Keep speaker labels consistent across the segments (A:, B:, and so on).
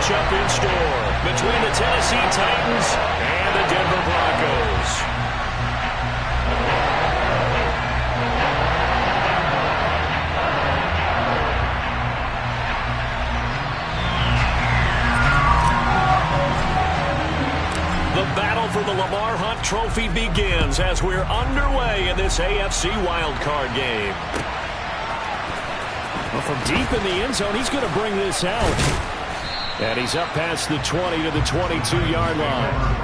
A: matchup in store between the Tennessee Titans and the Denver Broncos. The battle for the Lamar Hunt Trophy begins as we're underway in this AFC wildcard game. Well, from deep in the end zone, he's going to bring this out. And he's up past the 20 to the 22-yard line.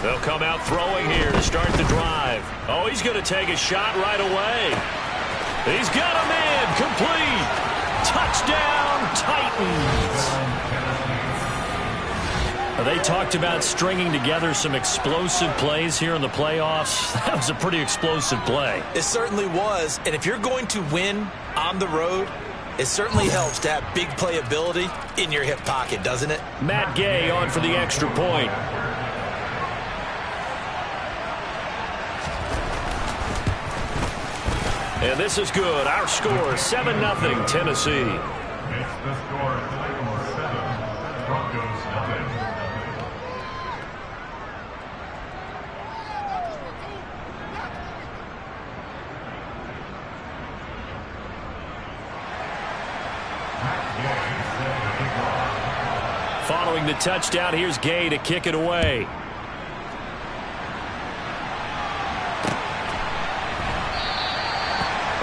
A: They'll come out throwing here to start the drive. Oh, he's going to take a shot right away. He's got a man. Complete. Touchdown, Titans. They talked about stringing together some explosive plays here in the playoffs. That was a pretty explosive play.
B: It certainly was. And if you're going to win on the road, it certainly helps to have big playability in your hip pocket, doesn't it?
A: Matt Gay on for the extra point. And this is good. Our score, 7-0, Tennessee.
C: It's the score, Titans 7, Broncos 0.
A: Following the touchdown, here's Gay to kick it away.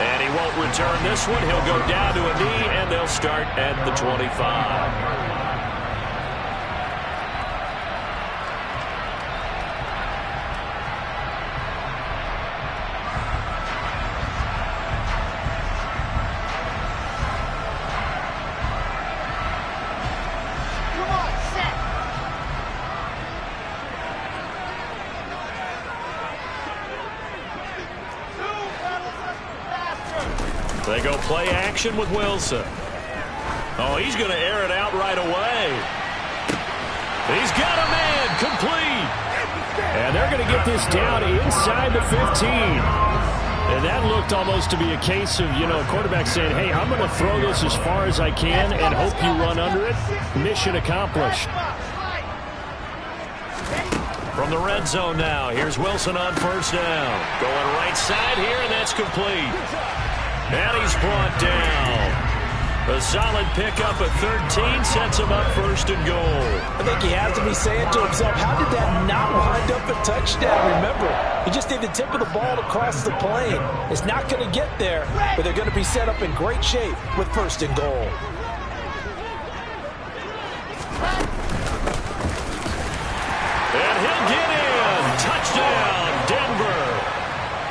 A: And he won't return this one. He'll go down to a knee, and they'll start at the 25. They go play action with Wilson. Oh, he's going to air it out right away. He's got a man, complete. And they're going to get this down inside the 15. And that looked almost to be a case of, a quarterback saying, hey, I'm going to throw this as far as I can and hope you run under it. Mission accomplished. From the red zone now, here's Wilson on first down. Going right side here, and that's complete. And he's brought down. A solid pickup at 13 sets him up first and goal.
B: I think he has to be saying to himself, how did that not wind up a touchdown? Remember, he just did the tip of the ball across the plane. It's not going to get there, but they're going to be set up in great shape with first and goal.
A: And he'll get in. Touchdown, Denver.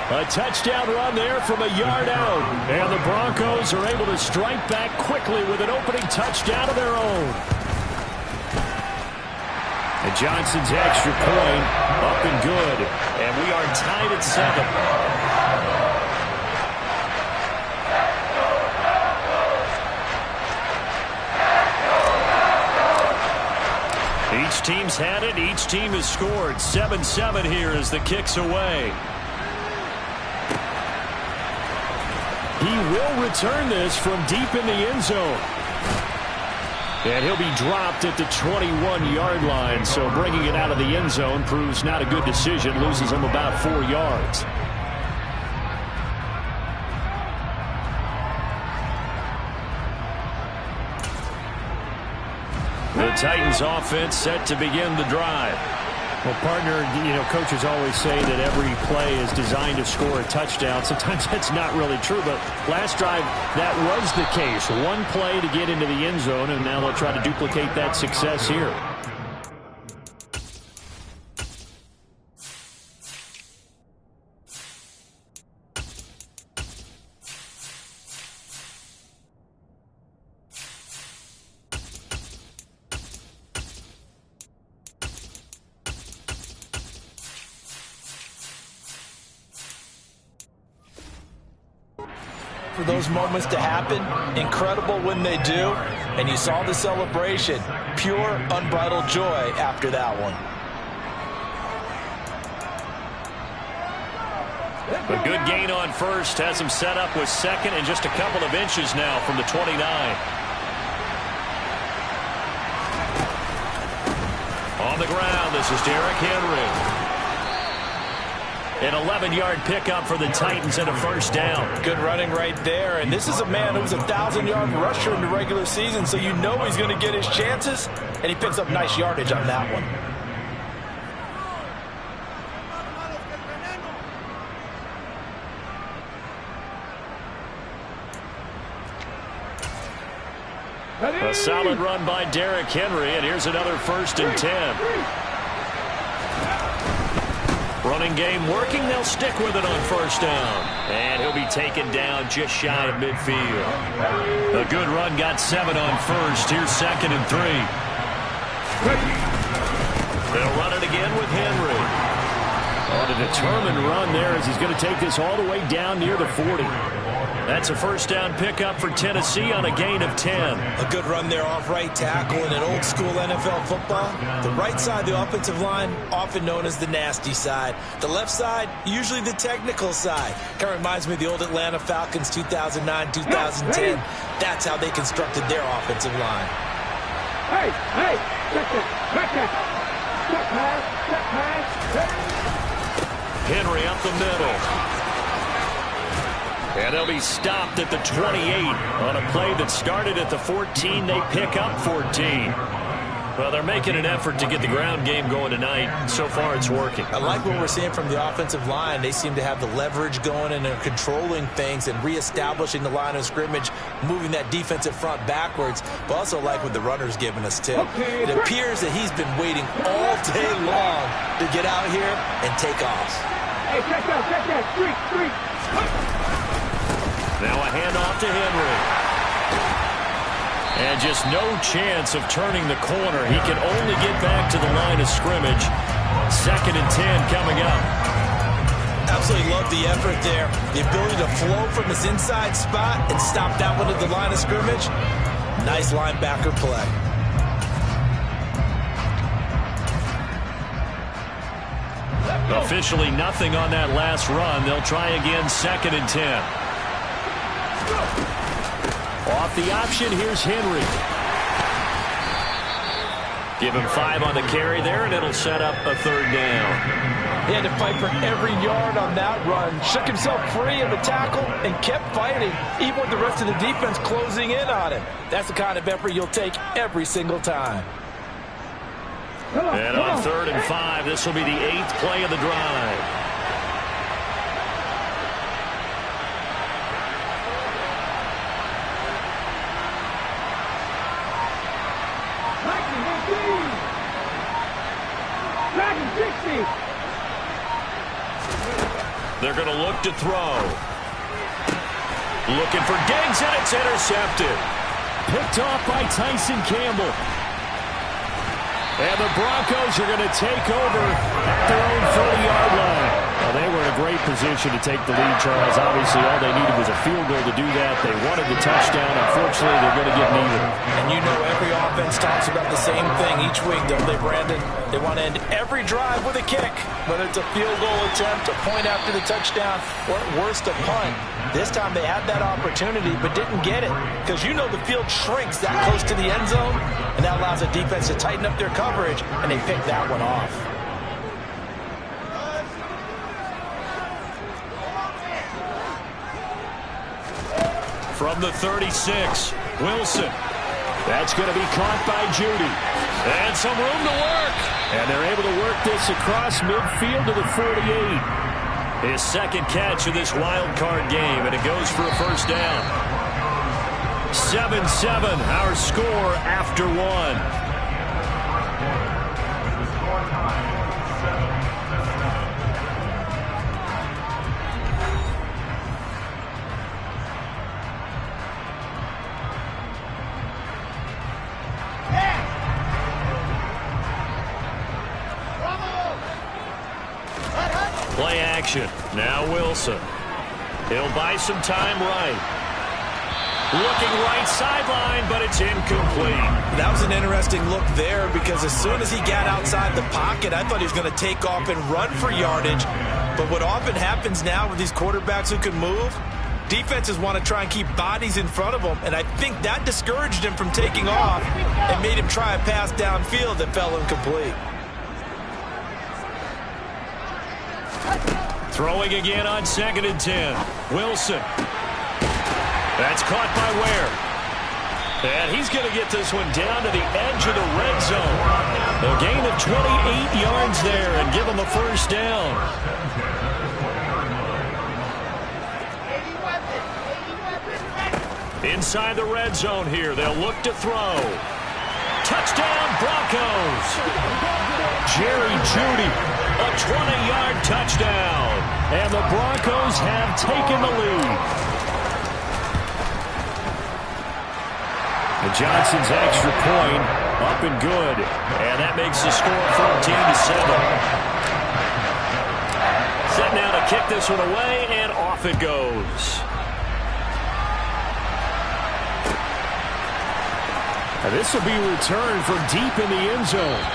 A: A touchdown run there from a yard out. And the Broncos are able to strike back quickly with an opening touchdown of their own. And Johnson's extra point up and good. And we are tied at 7. Each team's had it. Each team has scored. 7-7 here as the kick's away. He will return this from deep in the end zone. And he'll be dropped at the 21-yard line. So bringing it out of the end zone proves not a good decision. Loses him about 4 yards. The Titans offense set to begin the drive. Well, partner, coaches always say that every play is designed to score a touchdown. Sometimes that's not really true, but last drive, that was the case. One play to get into the end zone, and now they'll try to duplicate that success here.
B: For those moments to happen, incredible when they do, and you saw the celebration, pure, unbridled joy after that one.
A: A good gain on first has him set up with second and just a couple of inches now from the 29. On the ground, this is Derrick Henry. An 11-yard pickup for the Titans and a first down.
B: Good running right there. And this is a man who was a 1,000-yard rusher in the regular season, so you know he's going to get his chances, and he picks up nice yardage on that one.
A: A solid run by Derrick Henry, and here's another 1st and 10. Running game working. They'll stick with it on first down. And he'll be taken down just shy of midfield. A good run, got 7 on first. Here's 2nd and 3. They'll run it again with Henry. On a determined run there as he's going to take this all the way down near the 40. That's a first down pickup for Tennessee on a gain of 10.
B: A good run there off right tackle in an old school NFL football. The right side, the offensive line, often known as the nasty side. The left side, usually the technical side. Kind of reminds me of the old Atlanta Falcons 2009, 2010. That's how they constructed their offensive line.
A: Henry up the middle. And they'll be stopped at the 28 on a play that started at the 14. They pick up 14. Well, they're making an effort to get the ground game going tonight. So far, it's working.
B: I like what we're seeing from the offensive line. They seem to have the leverage going, and they're controlling things and reestablishing the line of scrimmage, moving that defensive front backwards. But also like what the runner's giving us, too. It appears that he's been waiting all day long to get out here and take off.
D: Hey, check that, streak.
A: Now a handoff to Henry. And just no chance of turning the corner. He can only get back to the line of scrimmage. 2nd and 10 coming up.
B: Absolutely love the effort there. The ability to flow from his inside spot and stop that one at the line of scrimmage. Nice linebacker play.
A: Officially nothing on that last run. They'll try again 2nd and 10. Off the option, here's Henry. Give him 5 on the carry there, and it'll set up a 3rd down.
B: He had to fight for every yard on that run. Shook himself free of the tackle and kept fighting, even with the rest of the defense closing in on him. That's the kind of effort you'll take every single time.
A: And on 3rd and 5, this will be the 8th play of the drive. They're going to look to throw. Looking for Diggs, and it's intercepted. Picked off by Tyson Campbell. And the Broncos are going to take over at their own 30-yard line. Well, they were in a great position to take the lead, Charles. Obviously, all they needed was a field goal to do that. They wanted the touchdown. Unfortunately, they're going to get neither.
B: And you know every offense talks about the same thing each week, don't they, Brandon? They want to end every drive with a kick, whether it's a field goal attempt, a point after the touchdown, or at worst, a punt. This time they had that opportunity but didn't get it because you know the field shrinks that close to the end zone, and that allows the defense to tighten up their coverage, and they pick that one off. From the 36, Wilson.
A: That's going to be caught by Judy. And some room to work. And they're able to work this across midfield to the 48. His second catch of this wild card game, and it goes for a first down. 7-7, our score after one. Play action. Now Wilson. He'll buy some time right. Looking right sideline, but it's incomplete.
B: That was an interesting look there because as soon as he got outside the pocket, I thought he was going to take off and run for yardage. But what often happens now with these quarterbacks who can move, defenses want to try and keep bodies in front of them, and I think that discouraged him from taking off and made him try a pass downfield that fell incomplete.
A: Throwing again on 2nd and 10. Wilson. That's caught by Ware. And he's going to get this one down to the edge of the red zone. A gain of 28 yards there and give him a first down. Inside the red zone here. They'll look to throw. Touchdown, Broncos. Jerry Jeudy, a 20-yard touchdown. And the Broncos have taken the lead. And Johnson's extra point up and good. And that makes the score 14-7. Set now to kick this one away, and off it goes. And this will be returned from deep in the end zone.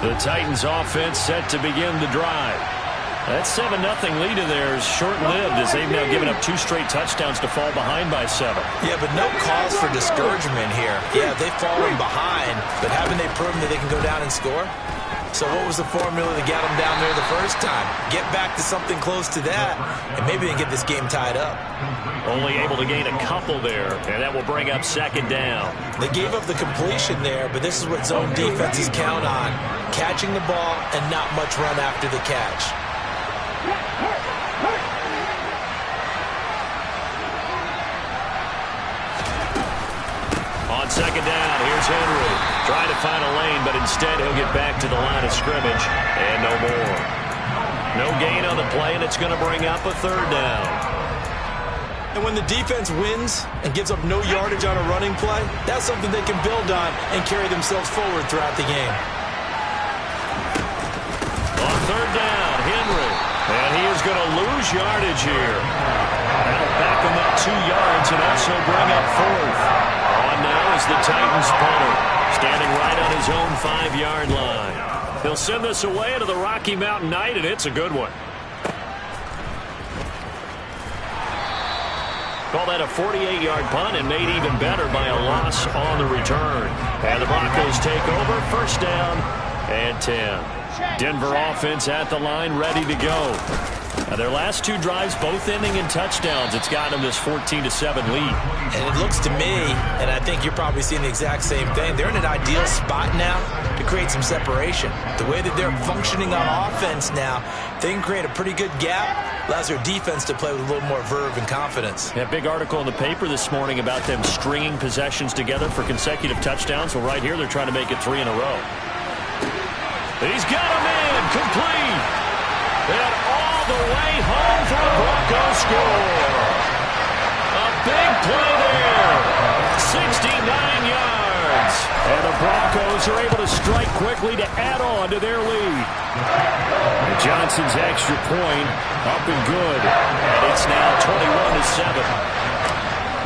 A: The Titans offense set to begin the drive. That 7-0 lead of theirs short-lived as they've now given up 2 straight touchdowns to fall behind by 7.
B: Yeah, but no cause for discouragement here. Yeah, they've fallen behind, but haven't they proven that they can go down and score? So what was the formula that got them down there the first time? Get back to something close to that, and maybe they can get this game tied up.
A: Only able to gain a couple there, and that will bring up 2nd down.
B: They gave up the completion there, but this is what zone defenses count on. Catching the ball and not much run after the catch.
A: On 2nd down, here's Henry. Trying to find a lane, but instead he'll get back to the line of scrimmage, and no more. No gain on the play, and it's going to bring up a 3rd down.
B: And when the defense wins and gives up no yardage on a running play, that's something they can build on and carry themselves forward throughout the game.
A: On 3rd down, Henry. And he is going to lose yardage here. That'll back him up 2 yards and also bring up 4th. On now is the Titans punter, standing right on his own 5-yard line. He'll send this away to the Rocky Mountain Knight, and it's a good one. Call that a 48-yard punt and made even better by a loss on the return. And the Broncos take over, 1st down and 10. Denver offense at the line, ready to go. Now their last 2 drives, both ending in touchdowns. It's gotten them this 14-7 lead.
B: And it looks to me, and I think you're probably seeing the exact same thing, they're in an ideal spot now to create some separation. The way that they're functioning on offense now, they can create a pretty good gap. Allows their defense to play with a little more verve and confidence.
A: Yeah, big article in the paper this morning about them stringing possessions together for consecutive touchdowns. Well, right here, they're trying to make it 3 in a row. He's got a man complete. And all the way home for a Broncos score. A big play there. 69 yards. And the Broncos are able to strike quickly to add on to their lead. And Johnson's extra point up and good. And it's now 21-7.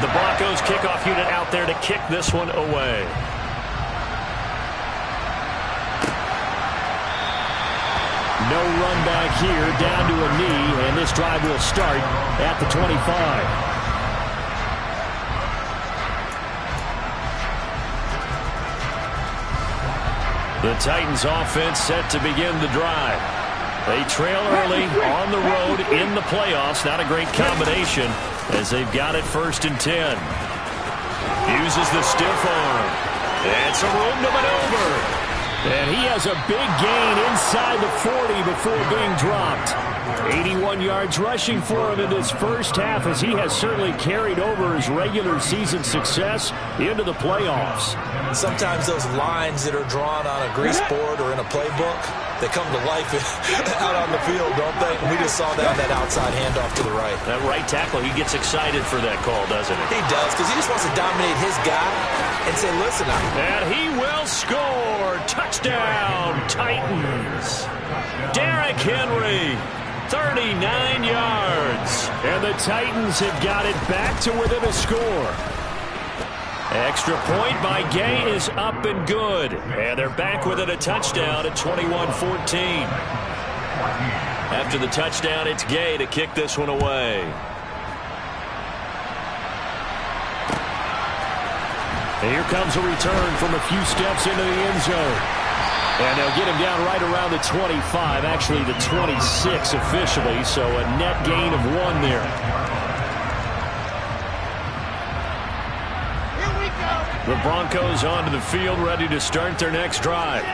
A: The Broncos kickoff unit out there to kick this one away. No run back here, down to a knee, and this drive will start at the 25. The Titans offense set to begin the drive. They trail early on the road in the playoffs. Not a great combination as they've got it 1st and 10. Uses the stiff arm. And some room to maneuver. And he has a big gain inside the 40 before being dropped. 81 yards rushing for him in this first half as he has certainly carried over his regular season success into the playoffs.
B: Sometimes those lines that are drawn on a grease board or in a playbook, they come to life out on the field, don't they? And we just saw that on that outside handoff to the right.
A: That right tackle, he gets excited for that call, doesn't he?
B: He does, because he just wants to dominate his guy and say, listen,
A: and he will score. Touchdown, Titans. Derrick Henry, 39 yards. And the Titans have got it back to within a score. Extra point by Gay is up and good. And they're back within a touchdown at 21-14. After the touchdown, it's Gay to kick this one away. And here comes a return from a few steps into the end zone. And they'll get him down right around the 25, actually the 26 officially, so a net gain of 1 there. The Broncos onto the field, ready to start their next drive.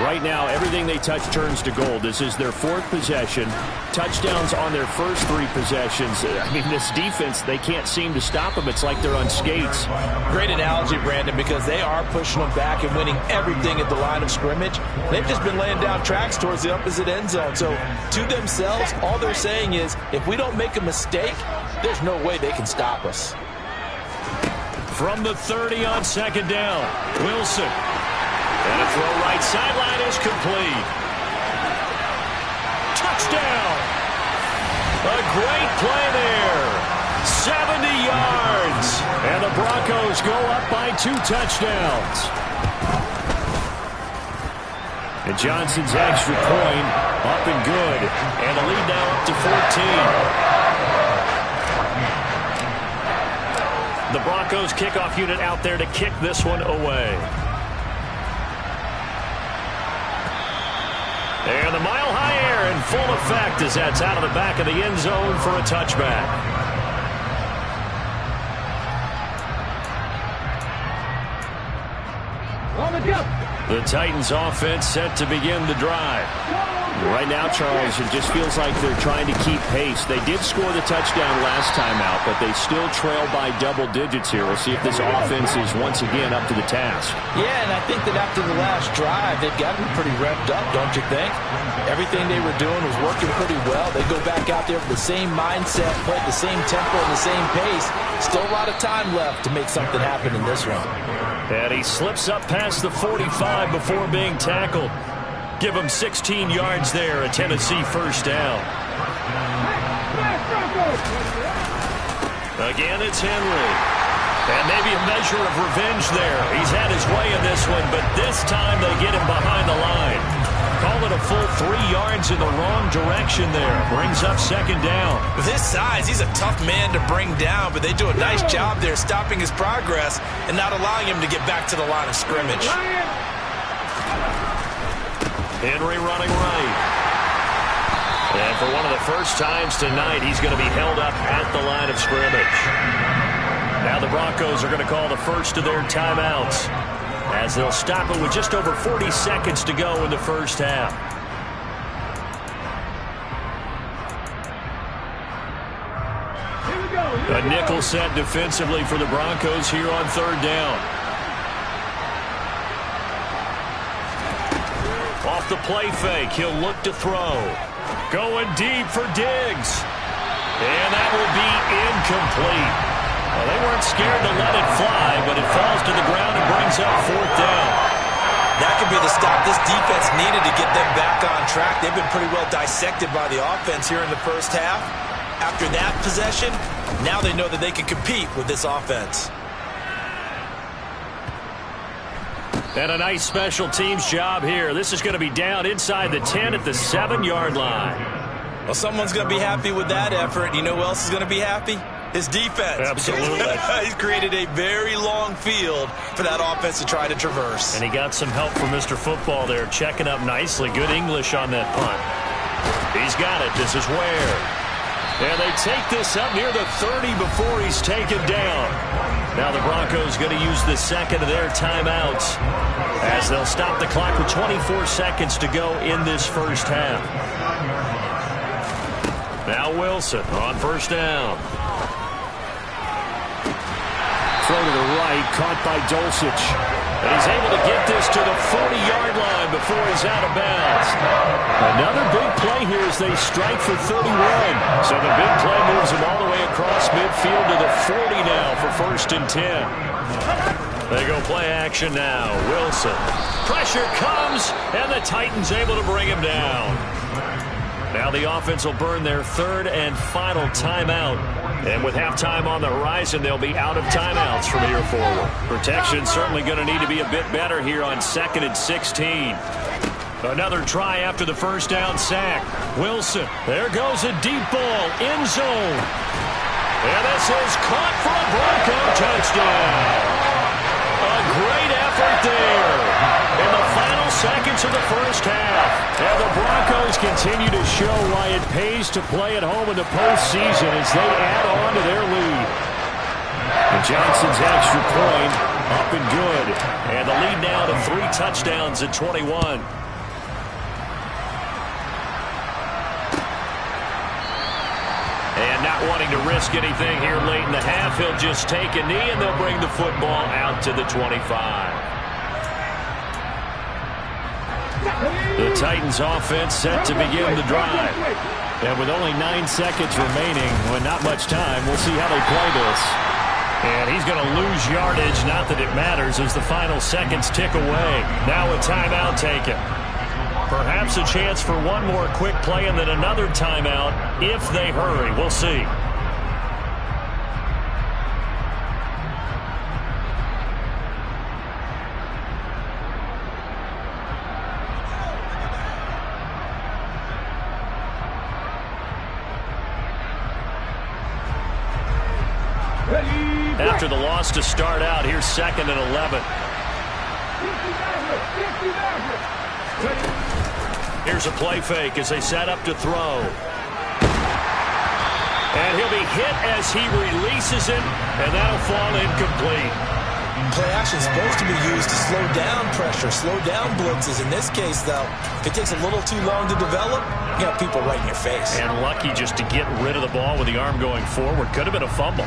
A: Right now, everything they touch turns to gold. This is their 4th possession. Touchdowns on their first 3 possessions. I mean, this defense, they can't seem to stop them. It's like they're on skates.
B: Great analogy, Brandon, because they are pushing them back and winning everything at the line of scrimmage. They've just been laying down tracks towards the opposite end zone. So, to themselves, all they're saying is, if we don't make a mistake, there's no way they can stop us.
A: From the 30 on 2nd down, Wilson. And a throw right sideline is complete. Touchdown! A great play there. 70 yards. And the Broncos go up by 2 touchdowns. And Johnson's extra point up and good. And the lead now up to 14. The Broncos kickoff unit out there to kick this one away. And the mile-high air in full effect as that's out of the back of the end zone for a touchback. The Titans offense set to begin the drive. Right now, Charles, it just feels like they're trying to keep pace. They did score the touchdown last time out, but they still trail by double digits here. We'll see if this offense is once again up to the task.
B: Yeah, and I think that after the last drive, they've got to be pretty revved up, don't you think? Everything they were doing was working pretty well. They go back out there with the same mindset, play at the same tempo and the same pace. Still a lot of time left to make something happen in this one.
A: And he slips up past the 45 before being tackled. Give him 16 yards there, a Tennessee first down. Again, it's Henry. And maybe a measure of revenge there. He's had his way in this one, but this time they get him behind the line. Call it a full 3 yards in the wrong direction there. Brings up 2nd down.
B: With his size, he's a tough man to bring down, but they do a nice job there stopping his progress and not allowing him to get back to the line of scrimmage.
A: Henry running right. And for one of the first times tonight, he's going to be held up at the line of scrimmage. Now the Broncos are going to call the first of their timeouts as they'll stop it with just over 40 seconds to go in the first half. A nickel set defensively for the Broncos here on 3rd down. Off the play fake, he'll look to throw. Going deep for Diggs. And that will be incomplete. Well, they weren't scared to let it fly, but it falls to the ground and brings up 4th down.
B: That could be the stop this defense needed to get them back on track. They've been pretty well dissected by the offense here in the first half. After that possession, now they know that they can compete with this offense.
A: And a nice special teams job here. This is going to be down inside the 10 at the 7-yard line.
B: Well, someone's going to be happy with that effort. You know who else is going to be happy? His defense.
A: Absolutely.
B: He's created a very long field for that offense to try to traverse.
A: And he got some help from Mr. Football there, checking up nicely. Good English on that punt. He's got it. This is Ware. And they take this up near the 30 before he's taken down. Now the Broncos going to use the second of their timeouts as they'll stop the clock with 24 seconds to go in this first half. Now Wilson on first down. Throw to the right, caught by Dulcich. And he's able to get this to the 40-yard line before he's out of bounds. Another big play here as they strike for 31. So the big play moves him all the way across midfield to the 40 now for 1st and 10. They go play action now. Wilson. Pressure comes, and the Titans able to bring him down. Now the offense will burn their 3rd and final timeout. And with halftime on the horizon, they'll be out of timeouts from here forward. Protection certainly going to need to be a bit better here on 2nd and 16. Another try after the first down sack. Wilson. There goes a deep ball. End zone. And this is caught for a Bronco touchdown. A great effort there in the final seconds of the first half. And the Broncos continue to show why it pays to play at home in the postseason as they add on to their lead. And Johnson's extra point up and good. And the lead now to 3 touchdowns at 21. And not wanting to risk anything here late in the half, he'll just take a knee and they'll bring the football out to the 25. The Titans offense set to begin the drive. And with only 9 seconds remaining, with not much time, we'll see how they play this. And he's going to lose yardage, not that it matters, as the final seconds tick away. Now a timeout taken. Perhaps a chance for one more quick play and then another timeout if they hurry. We'll see. After the loss to start out, here's 2nd and 11. Here's a play fake as they set up to throw. And he'll be hit as he releases it, and that'll fall incomplete.
B: Play action is supposed to be used to slow down pressure, slow down blitzes. In this case, though, if it takes a little too long to develop, you got people right in your face.
A: And lucky just to get rid of the ball with the arm going forward. Could have been a fumble.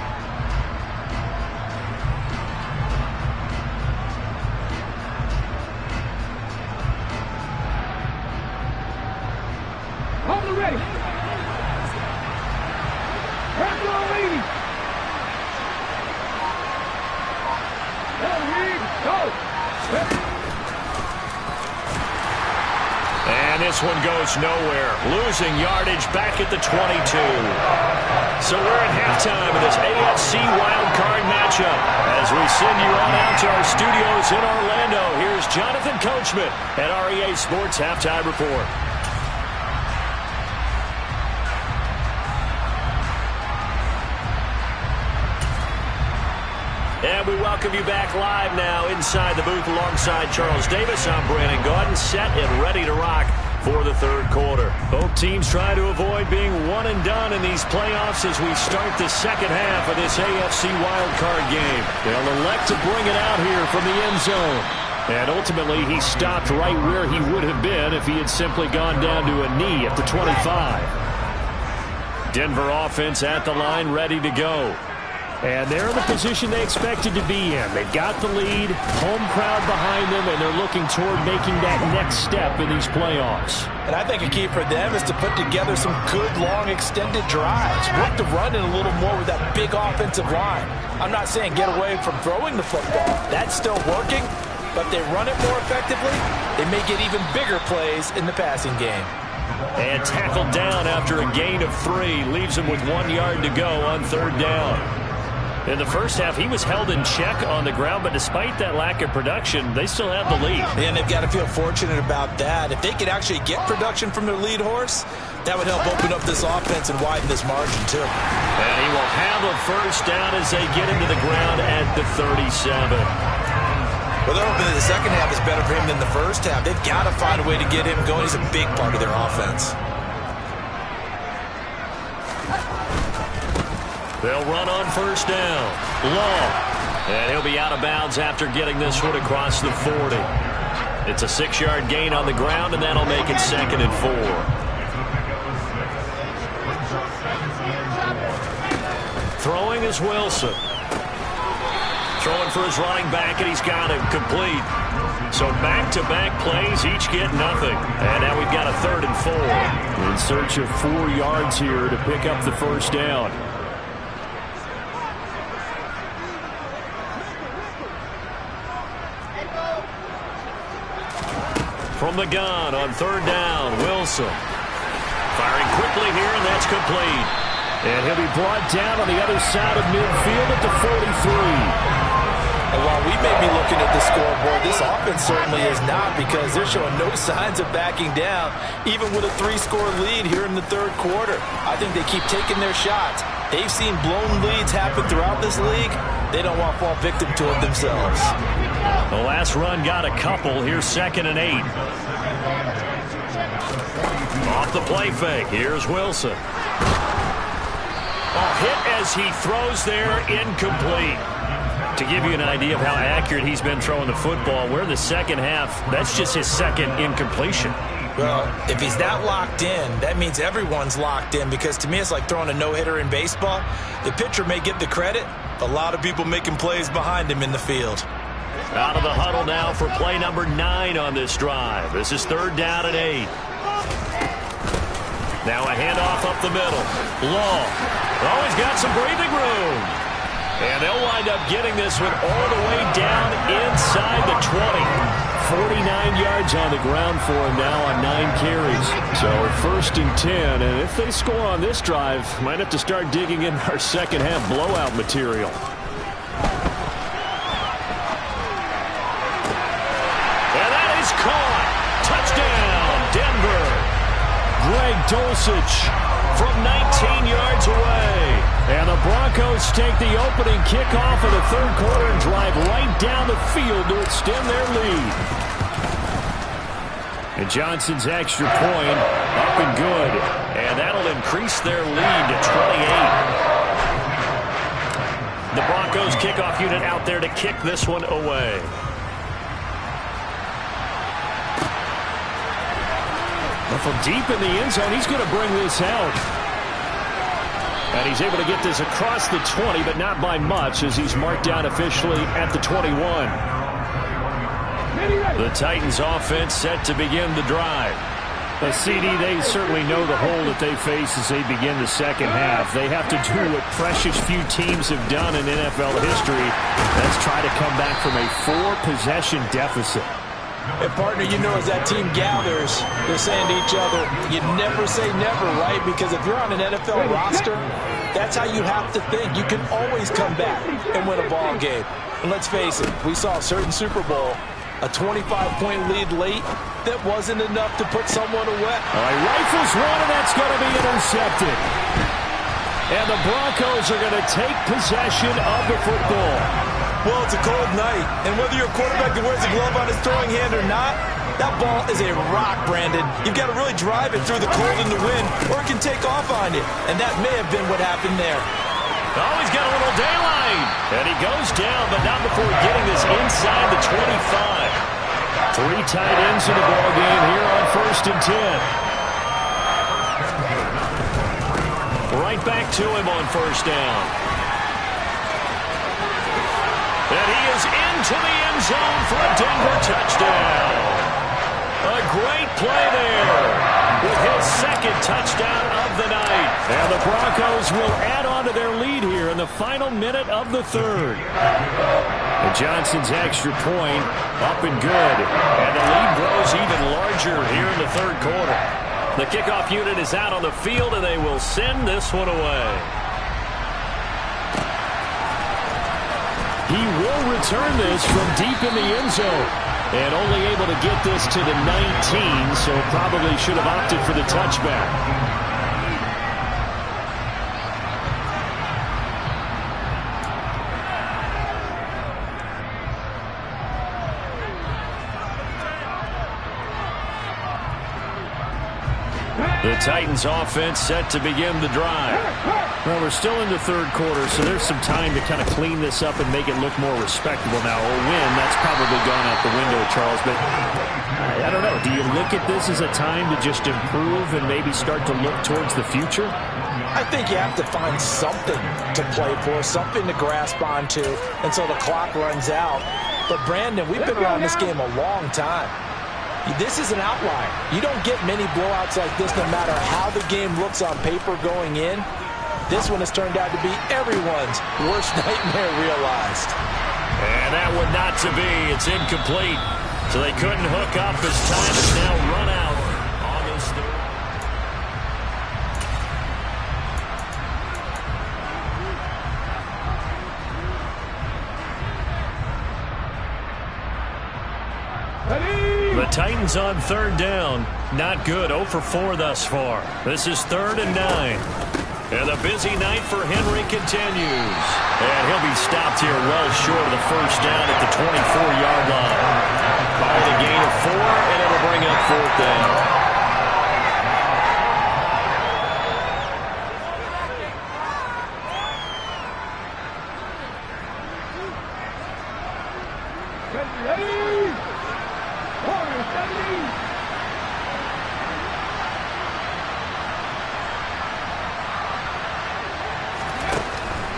A: And this one goes nowhere. Losing yardage back at the 22. So we're at halftime of this AFC wildcard matchup. As we send you on out to our studios in Orlando, here's Jonathan Coachman at REA Sports Halftime Report. And we welcome you back live now inside the booth alongside Charles Davis. I'm Brandon Gaudin, set and ready to rock for the 3rd quarter. Both teams try to avoid being one and done in these playoffs as we start the 2nd half of this AFC wildcard game. They'll elect to bring it out here from the end zone. And ultimately, he stopped right where he would have been if he had simply gone down to a knee at the 25. Denver offense at the line, ready to go. And they're in the position they expected to be in. They've got the lead, home crowd behind them, and they're looking toward making that next step in these playoffs.
B: And I think a key for them is to put together some good, long, extended drives. Work the run in a little more with that big offensive line. I'm not saying get away from throwing the football. That's still working, but if they run it more effectively, they may get even bigger plays in the passing game.
A: And tackled down after a gain of 3. Leaves him with 1 yard to go on 3rd down. In the first half, he was held in check on the ground, but despite that lack of production, they still have the lead.
B: And they've got to feel fortunate about that. If they could actually get production from their lead horse, that would help open up this offense and widen this margin, too.
A: And he will have a first down as they get into the ground at the 37.
B: Well, they're hoping that the second half is better for him than the first half. They've got to find a way to get him going. He's a big part of their offense.
A: They'll run on first down. Long. And he'll be out of bounds after getting this one across the 40. It's a 6-yard gain on the ground, and that'll make it 2nd and 4. Throwing is Wilson. Throwing for his running back, and he's got him complete. So back-to-back plays, each get nothing. And now we've got a 3rd and 4.
E: In search of 4 yards here to pick up the first down.
A: From the gun on 3rd down, Wilson. Firing quickly here, and that's complete.
E: And he'll be brought down on the other side of midfield at the 43.
B: And while we may be looking at the scoreboard, this offense certainly is not, because they're showing no signs of backing down, even with a 3-score lead here in the 3rd quarter. I think they keep taking their shots. They've seen blown leads happen throughout this league. They don't want to fall victim to it themselves.
A: The last run got a couple. Here's 2nd and 8. Off the play fake. Here's Wilson. Hit as he throws there, incomplete. To give you an idea of how accurate he's been throwing the football, we're in the second half. That's just his 2nd incompletion.
B: Well, if he's that locked in, that means everyone's locked in, because to me it's like throwing a no-hitter in baseball. The pitcher may get the credit, a lot of people making plays behind him in the field.
A: Out of the huddle now for play number 9 on this drive. This is 3rd down and 8. Now a handoff up the middle. Long. Oh, he's got some breathing room. And they'll wind up getting this one all the way down inside the 20.
E: 49 yards on the ground for him now on 9 carries. So 1st and 10, and if they score on this drive, might have to start digging in our second half blowout material.
A: And that is caught. Touchdown, Denver.
E: Greg Dulcich
A: from 19 yards away.
E: And the Broncos take the opening kickoff of the 3rd quarter and drive right down the field to extend their lead. And Johnson's extra point up and good.
A: And that'll increase their lead to 28. The Broncos kickoff unit out there to kick this one away.
E: But from deep in the end zone, he's going to bring this out. And he's able to get this across the 20, but not by much, as he's marked down officially at the 21.
A: The Titans offense set to begin the drive.
E: The CD, they certainly know the hole that they face as they begin the second half. They have to do what precious few teams have done in NFL history. That's try to come back from a 4-possession deficit.
B: And partner, you know, as that team gathers, they're saying to each other, you never say never, right? Because if you're on an NFL roster, that's how you have to think. You can always come back and win a ball game. And let's face it, we saw a certain Super Bowl, a 25-point lead late, that wasn't enough to put someone away.
E: All right, rifles one, and that's going to be intercepted. And the Broncos are going to take possession of the football.
B: Well, it's a cold night, and whether you're a quarterback that wears a glove on his throwing hand or not, that ball is a rock, Brandon. You've got to really drive it through the cold and the wind, or it can take off on you. And that may have been what happened there.
A: Oh, he's got a little daylight. And he goes down, but not before getting this inside the 25.
E: 3 tight ends in the ball game here on 1st and 10.
A: Right back to him on 1st down. And he is into the end zone for a Denver touchdown. A great play there with his 2nd touchdown of the night.
E: And the Broncos will add on to their lead here in the final minute of the 3rd. And Johnson's extra point up and good.
A: And the lead grows even larger here in the 3rd quarter. The kickoff unit is out on the field, and they will send this one away.
E: He will return this from deep in the end zone. And only able to get this to the 19, so probably should have opted for the touchback. The Titans offense set to begin the drive. Well, we're still in the third quarter, so there's some time to kind of clean this up and make it look more respectable. Now, a win, that's probably gone out the window, Charles, but I don't know. Do you look at this as a time to just improve and maybe start to look towards the future?
B: I think you have to find something to play for, something to grasp onto until the clock runs out. But, Brandon, we've been around this game a long time. This is an outlier. You don't get many blowouts like this no matter how the game looks on paper going in. This one has turned out to be everyone's worst nightmare realized.
A: And that one not to be. It's incomplete. So they couldn't hook up as time has now run out on this third. The Titans on third down. Not good. 0 for 4 thus far. This is 3rd and 9. And the busy night for Henry continues. And he'll be stopped here well short of the first down at the 24-yard line. Called a gain of 4, and it'll bring up 4th down.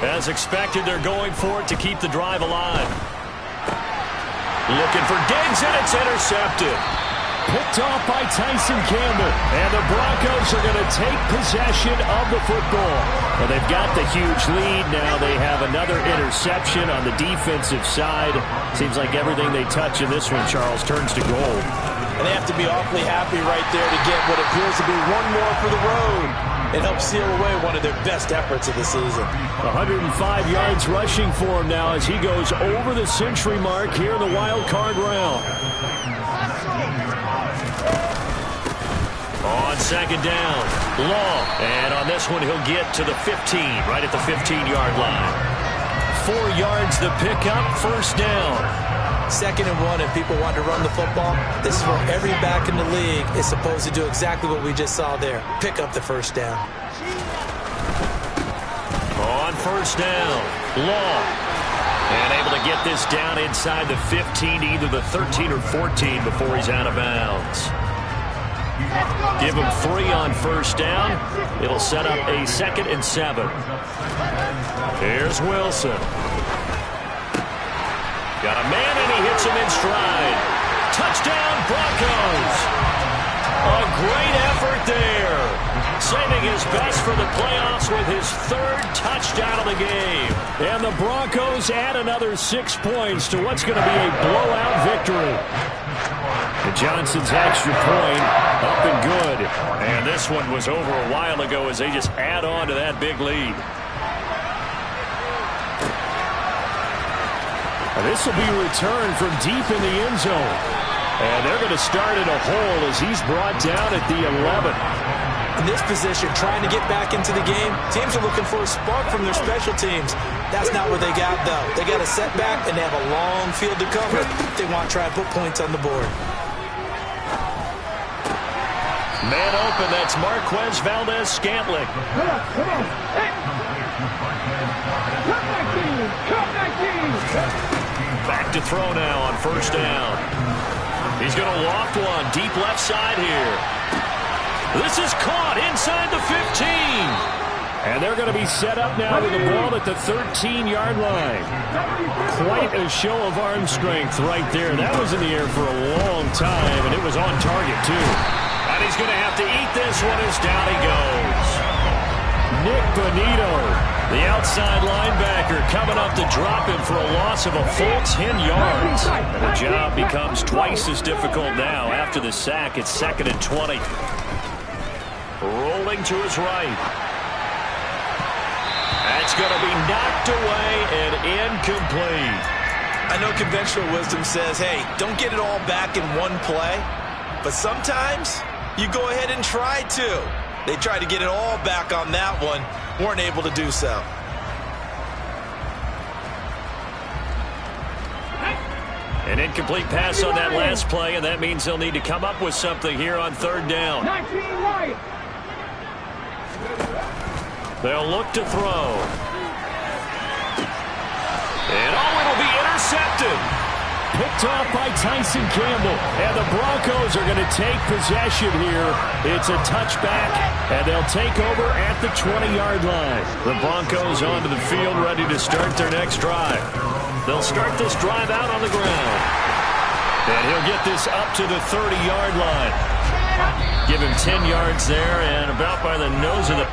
A: As expected, they're going for it to keep the drive alive. Looking for Diggs, and it's intercepted.
E: Picked off by Tyson Campbell. And the Broncos are going to take possession of the football. Well, they've got the huge lead. Now they have another interception on the defensive side. Seems like everything they touch in this one, Charles, turns to gold.
B: And they have to be awfully happy right there to get what appears to be one more for the road. It helps seal away one of their best efforts of the season.
E: 105 yards rushing for him now as he goes over the century mark here in the wild card round.
A: On second down, Long. And on this one, he'll get to the 15, right at the 15-yard line. 4 yards the pickup, first down.
B: 2nd and 1, and people want to run the football. This is where every back in the league is supposed to do exactly what we just saw there. Pick up the first down.
A: On first down, Long. And able to get this down inside the 15 to either the 13 or 14 before he's out of bounds. Give him 3 on first down. It'll set up a 2nd and 7. Here's Wilson. Got a man, and he hits him in stride. Touchdown, Broncos. A great effort there. Saving his best for the playoffs with his 3rd touchdown of the game.
E: And the Broncos add another 6 points to what's going to be a blowout victory. And Johnson's extra point up and good.
A: And this one was over a while ago as they just add on to that big lead.
E: This will be returned from deep in the end zone. And they're going to start in a hole as he's brought down at the 11.
B: In this position, trying to get back into the game, teams are looking for a spark from their special teams. That's not what they got, though. They got a setback, and they have a long field to cover if they want to try and put points on the board.
A: Man open, that's Marquez Valdez-Scantling.
D: Come on. Hey. Cut 19.
A: Back to throw now on first down. He's going to loft one deep left side here. This is caught inside the 15.
E: And they're going to be set up now with the ball at the 13-yard line. Quite a show of arm strength right there. That was in the air for a long time, and it was on target, too.
A: And he's going to have to eat this one as down he goes.
E: Nick Bonito,
A: the outside linebacker, coming up to drop him for a loss of a full 10 yards. And the job becomes twice as difficult now. After the sack, it's 2nd and 20. Rolling to his right. That's going to be knocked away and incomplete.
B: I know conventional wisdom says, hey, don't get it all back in one play. But sometimes you go ahead and try to. They tried to get it all back on that one. Weren't able to do so.
A: An incomplete pass on that last play, and that means they'll need to come up with something here on third down.
D: 19 right.
A: They'll look to throw. And it'll be intercepted.
E: Picked off by Tyson Campbell. And the Broncos are going to take possession here. It's a touchback, and they'll take over at the 20-yard line.
A: The Broncos onto the field, ready to start their next drive. They'll start this drive out on the ground. And he'll get this up to the 30-yard line. Give him 10 yards there, and about by the nose of the